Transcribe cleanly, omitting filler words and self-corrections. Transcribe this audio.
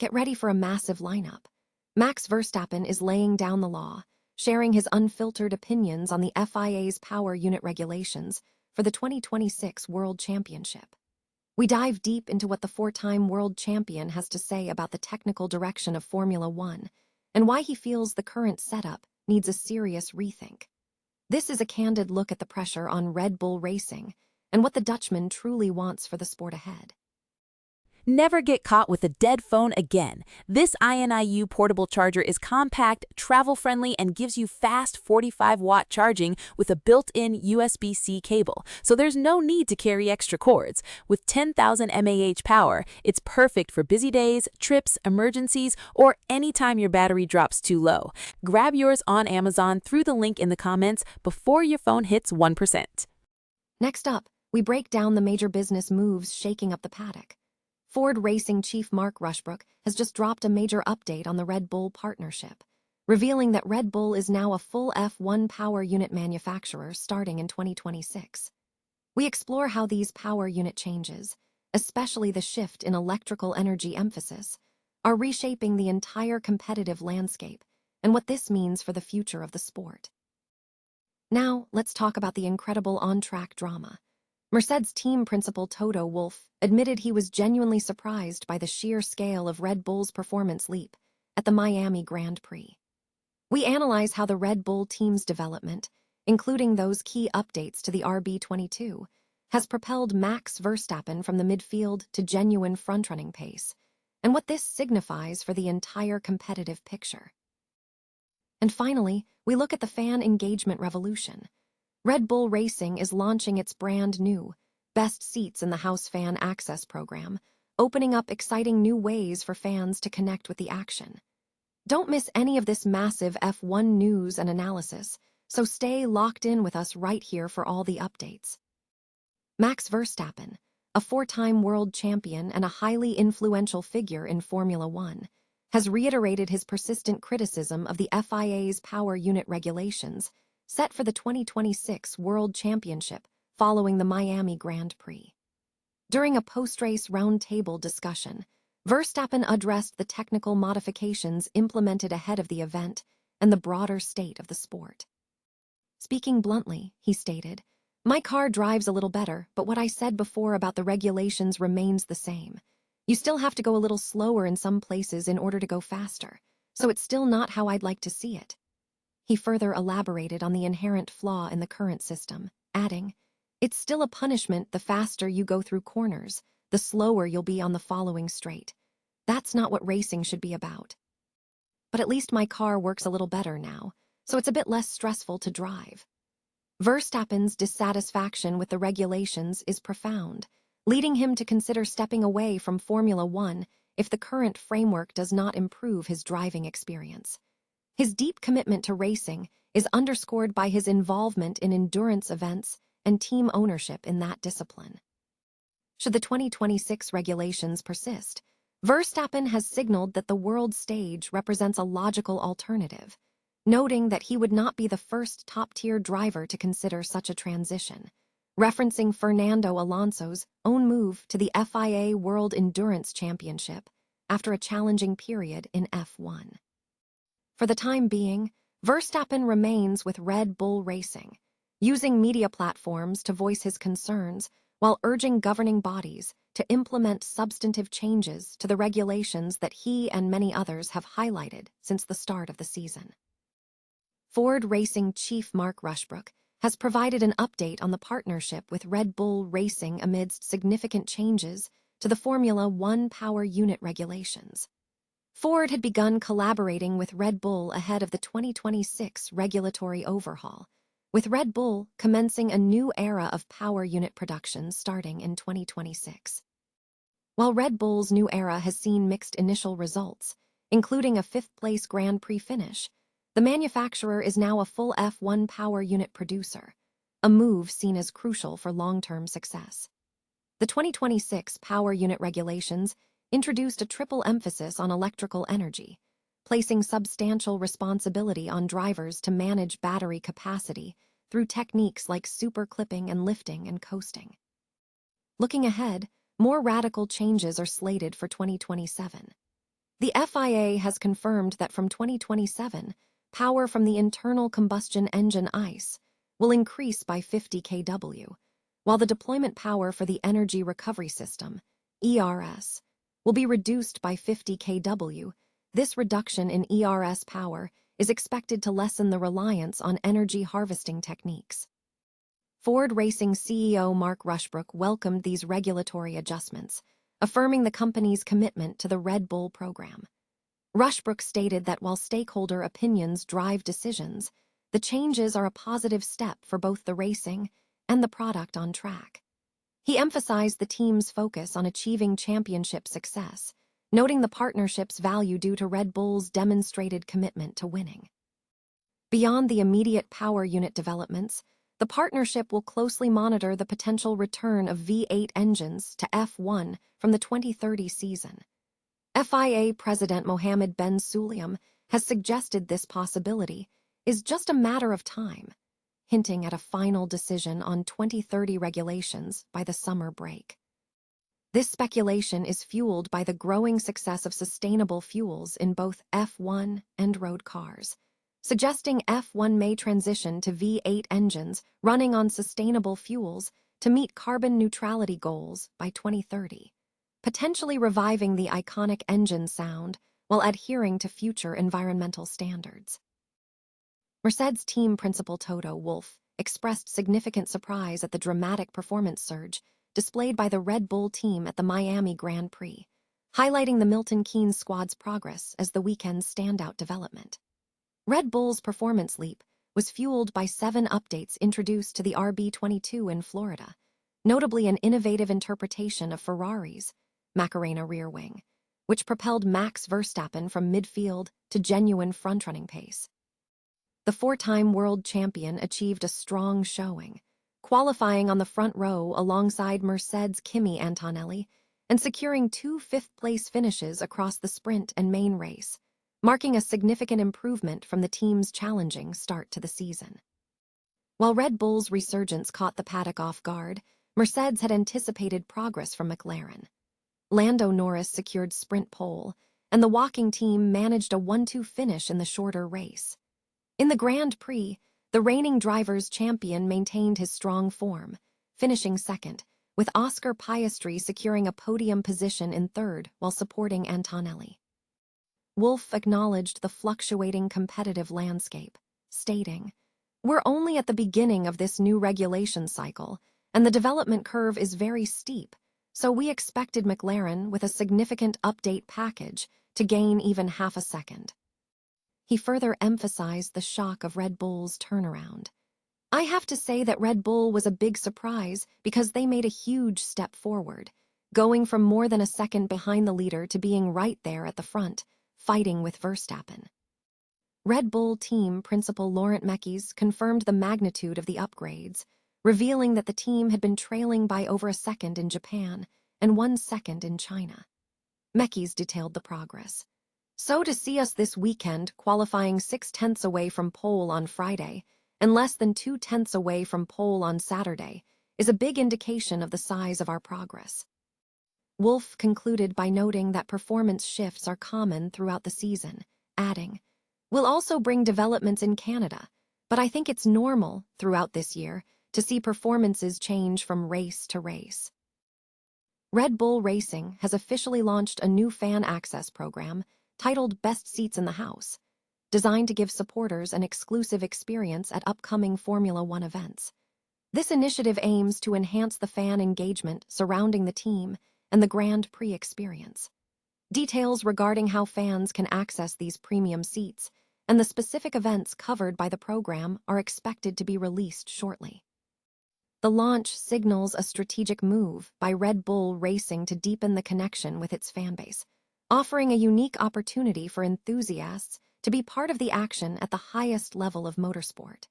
Get ready for a massive lineup. Max Verstappen is laying down the law, sharing his unfiltered opinions on the FIA's power unit regulations for the 2026 World Championship. We dive deep into what the four-time world champion has to say about the technical direction of Formula One and why he feels the current setup needs a serious rethink. This is a candid look at the pressure on Red Bull Racing and what the Dutchman truly wants for the sport ahead. Never get caught with a dead phone again. This INIU portable charger is compact, travel-friendly, and gives you fast 45-watt charging with a built-in USB-C cable, so there's no need to carry extra cords. With 10,000 mAh power, it's perfect for busy days, trips, emergencies, or anytime your battery drops too low. Grab yours on Amazon through the link in the comments before your phone hits 1%. Next up, we break down the major business moves shaking up the paddock. Ford Racing chief Mark Rushbrook has just dropped a major update on the Red Bull partnership, revealing that Red Bull is now a full F1 power unit manufacturer starting in 2026. We explore how these power unit changes, especially the shift in electrical energy emphasis, are reshaping the entire competitive landscape and what this means for the future of the sport. Now, let's talk about the incredible on-track drama. Mercedes team principal Toto Wolff admitted he was genuinely surprised by the sheer scale of Red Bull's performance leap at the Miami Grand Prix. We analyze how the Red Bull team's development, including those key updates to the RB22, has propelled Max Verstappen from the midfield to genuine front-running pace, and what this signifies for the entire competitive picture. And finally, we look at the fan engagement revolution. Red Bull Racing is launching its brand new Best Seats in the House Fan Access program, opening up exciting new ways for fans to connect with the action. Don't miss any of this massive F1 news and analysis, so stay locked in with us right here for all the updates. Max Verstappen, a four-time world champion and a highly influential figure in Formula One, has reiterated his persistent criticism of the FIA's power unit regulations set for the 2026 World Championship following the Miami Grand Prix. During a post-race roundtable discussion, Verstappen addressed the technical modifications implemented ahead of the event and the broader state of the sport. Speaking bluntly, he stated, "My car drives a little better, but what I said before about the regulations remains the same. You still have to go a little slower in some places in order to go faster, so it's still not how I'd like to see it." He further elaborated on the inherent flaw in the current system, adding, "It's still a punishment the faster you go through corners, the slower you'll be on the following straight. That's not what racing should be about. But at least my car works a little better now, so it's a bit less stressful to drive." Verstappen's dissatisfaction with the regulations is profound, leading him to consider stepping away from Formula One if the current framework does not improve his driving experience. His deep commitment to racing is underscored by his involvement in endurance events and team ownership in that discipline. Should the 2026 regulations persist, Verstappen has signaled that the world stage represents a logical alternative, noting that he would not be the first top-tier driver to consider such a transition, referencing Fernando Alonso's own move to the FIA World Endurance Championship after a challenging period in F1. For the time being, Verstappen remains with Red Bull Racing, using media platforms to voice his concerns while urging governing bodies to implement substantive changes to the regulations that he and many others have highlighted since the start of the season. Ford Racing chief Mark Rushbrook has provided an update on the partnership with Red Bull Racing amidst significant changes to the Formula One power unit regulations. Ford had begun collaborating with Red Bull ahead of the 2026 regulatory overhaul, with Red Bull commencing a new era of power unit production starting in 2026. While Red Bull's new era has seen mixed initial results, including a fifth-place Grand Prix finish, the manufacturer is now a full F1 power unit producer, a move seen as crucial for long-term success. The 2026 power unit regulations introduced a triple emphasis on electrical energy, placing substantial responsibility on drivers to manage battery capacity through techniques like super clipping and lifting and coasting. Looking ahead, more radical changes are slated for 2027. The FIA has confirmed that from 2027, power from the internal combustion engine ICE will increase by 50 kW, while the deployment power for the Energy Recovery System, ERS, will be reduced by 50 kW. This reduction in ERS power is expected to lessen the reliance on energy harvesting techniques. Ford Racing CEO Mark Rushbrook welcomed these regulatory adjustments, affirming the company's commitment to the Red Bull program. Rushbrook stated that while stakeholder opinions drive decisions, the changes are a positive step for both the racing and the product on track. He emphasized the team's focus on achieving championship success, noting the partnership's value due to Red Bull's demonstrated commitment to winning. Beyond the immediate power unit developments, the partnership will closely monitor the potential return of V8 engines to F1 from the 2030 season. FIA President Mohammed Ben Sulayem has suggested this possibility is just a matter of time, hinting at a final decision on 2030 regulations by the summer break. This speculation is fueled by the growing success of sustainable fuels in both F1 and road cars, suggesting F1 may transition to V8 engines running on sustainable fuels to meet carbon neutrality goals by 2030, potentially reviving the iconic engine sound while adhering to future environmental standards. Mercedes team principal Toto Wolff expressed significant surprise at the dramatic performance surge displayed by the Red Bull team at the Miami Grand Prix, highlighting the Milton Keynes squad's progress as the weekend's standout development. Red Bull's performance leap was fueled by 7 updates introduced to the RB22 in Florida, notably an innovative interpretation of Ferrari's Macarena rear wing, which propelled Max Verstappen from midfield to genuine front-running pace. The 4-time world champion achieved a strong showing, qualifying on the front row alongside Mercedes' Kimi Antonelli and securing 2 fifth-place finishes across the sprint and main race, marking a significant improvement from the team's challenging start to the season. While Red Bull's resurgence caught the paddock off guard, Mercedes had anticipated progress from McLaren. Lando Norris secured sprint pole, and the walking team managed a 1-2 finish in the shorter race. In the Grand Prix, the reigning drivers' champion maintained his strong form, finishing second, with Oscar Piastri securing a podium position in third while supporting Antonelli. Wolff acknowledged the fluctuating competitive landscape, stating, "We're only at the beginning of this new regulation cycle, and the development curve is very steep, so we expected McLaren with a significant update package to gain even half a second." He further emphasized the shock of Red Bull's turnaround. "I have to say that Red Bull was a big surprise because they made a huge step forward, going from more than a second behind the leader to being right there at the front, fighting with Verstappen." Red Bull team principal Laurent Mekies confirmed the magnitude of the upgrades, revealing that the team had been trailing by over a second in Japan and 1 second in China. Mekies detailed the progress. "So to see us this weekend qualifying 6/10 away from pole on Friday and less than 2/10 away from pole on Saturday is a big indication of the size of our progress." Wolff concluded by noting that performance shifts are common throughout the season, adding, "We'll also bring developments in Canada, but I think it's normal throughout this year to see performances change from race to race." Red Bull Racing has officially launched a new fan access program titled Best Seats in the House, designed to give supporters an exclusive experience at upcoming Formula One events. This initiative aims to enhance the fan engagement surrounding the team and the Grand Prix experience. Details regarding how fans can access these premium seats and the specific events covered by the program are expected to be released shortly. The launch signals a strategic move by Red Bull Racing to deepen the connection with its fanbase, offering a unique opportunity for enthusiasts to be part of the action at the highest level of motorsport.